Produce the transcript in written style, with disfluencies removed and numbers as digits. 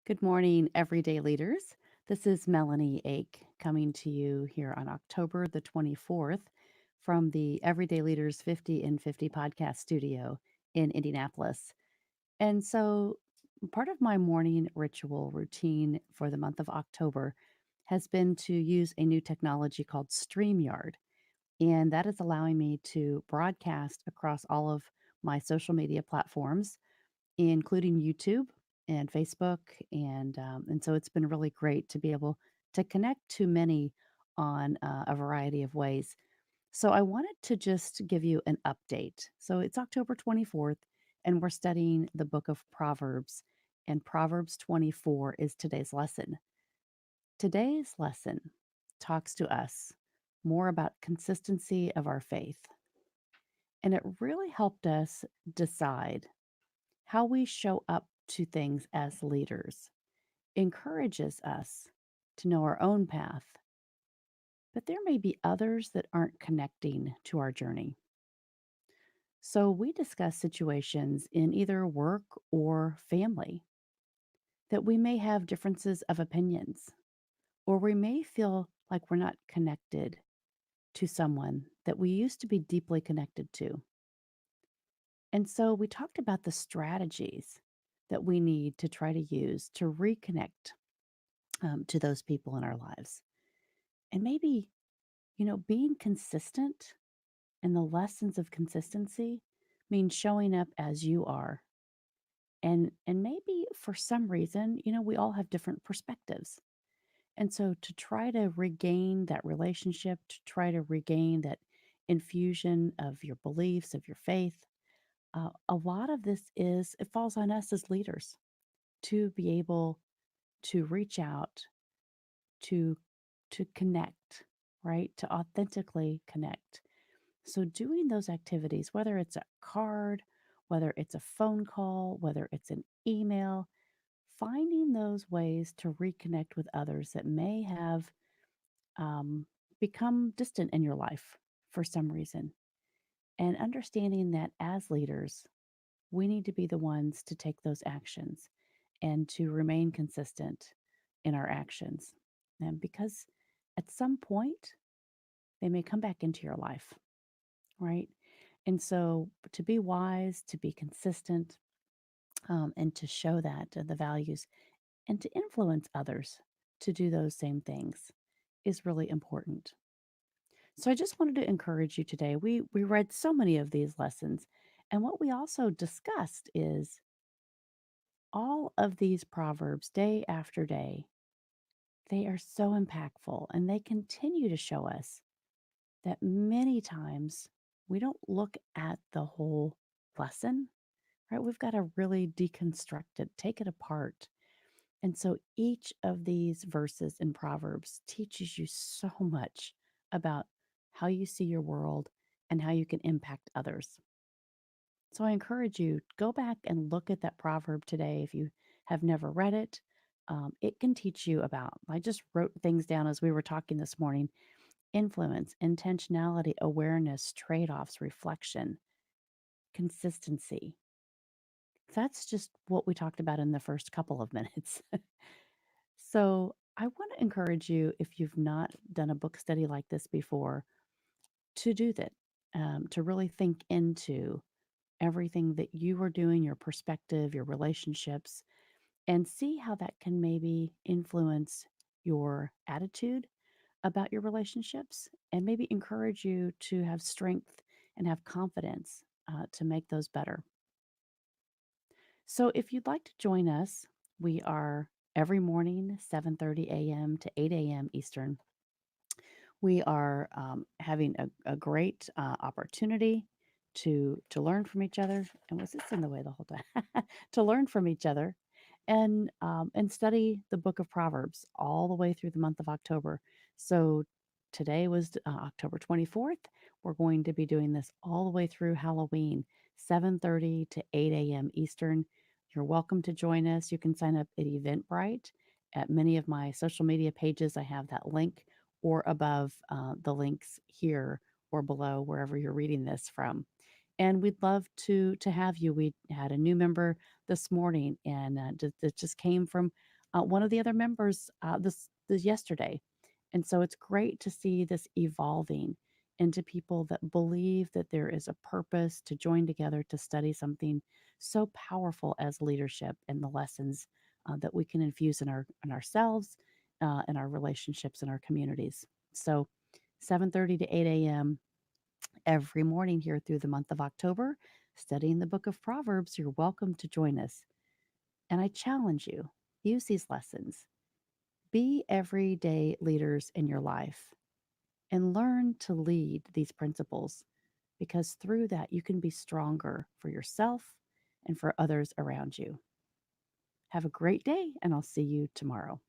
Good morning, everyday leaders. This is Melanie Ake coming to you here on October the 24th from the Everyday Leaders 50 and 50 podcast studio in Indianapolis. And so, part of my morning ritual routine for the month of October has been to use a new technology called StreamYard. And that is allowing me to broadcast across all of my social media platforms including YouTube and Facebook, and so it's been really great to be able to connect to many on a variety of ways. So I wanted to just give you an update. So it's October 24th, and we're studying the book of Proverbs, and Proverbs 24 is today's lesson. Today's lesson talks to us more about consistency of our faith, and it really helped us decide how we show up to things as leaders encourages us to know our own path, but there may be others that aren't connecting to our journey. So we discuss situations in either work or family that we may have differences of opinions, or we may feel like we're not connected to someone that we used to be deeply connected to. And so we talked about the strategies that we need to try to use to reconnect to those people in our lives. And maybe, being consistent and the lessons of consistency means showing up as you are. And maybe for some reason, we all have different perspectives. And so to try to regain that relationship, to try to regain that infusion of your beliefs, of your faith, a lot of this is it falls on us as leaders to be able to reach out to connect, right? To authentically connect. So doing those activities, whether it's a card, whether it's a phone call, whether it's an email, finding those ways to reconnect with others that may have become distant in your life for some reason, and understanding that as leaders, we need to be the ones to take those actions and to remain consistent in our actions. And because at some point, they may come back into your life, right? And so to be wise, to be consistent, and to show that the values and to influence others to do those same things is really important. So I just wanted to encourage you today. We read so many of these lessons, and what we also discussed is all of these proverbs day after day. They are so impactful and they continue to show us that many times we don't look at the whole lesson, right? We've got to really deconstruct it, take it apart. And so each of these verses in Proverbs teaches you so much about how you see your world and how you can impact others. So I encourage you, go back and look at that proverb today if you have never read it. It can teach you about, I just wrote things down as we were talking this morning: influence, intentionality, awareness, trade offs, reflection, consistency. That's just what we talked about in the first couple of minutes. So I want to encourage you, if you've not done a book study like this before, to do that, to really think into everything that you are doing, your perspective, your relationships, and see how that can maybe influence your attitude about your relationships and maybe encourage you to have strength and have confidence to make those better. So if you'd like to join us, we are every morning, 7:30 a.m. to 8 a.m. Eastern. We are having a great opportunity to learn from each other. And was this in the way the whole time? To learn from each other and study the book of Proverbs all the way through the month of October. So today was October 24th. We're going to be doing this all the way through Halloween, 7:30 to 8 a.m. Eastern. You're welcome to join us. You can sign up at Eventbrite. At many of my social media pages, I have that link or above the links here or below wherever you're reading this from. And we'd love to have you. We had a new member this morning, and that just came from one of the other members this yesterday. And so it's great to see this evolving into people that believe that there is a purpose to join together to study something so powerful as leadership and the lessons that we can infuse in ourselves, in our relationships, in our communities. So 7:30 to 8 a.m. every morning here through the month of October, studying the book of Proverbs. You're welcome to join us. And I challenge you, use these lessons. Be everyday leaders in your life and learn to lead these principles because through that you can be stronger for yourself and for others around you. Have a great day, and I'll see you tomorrow.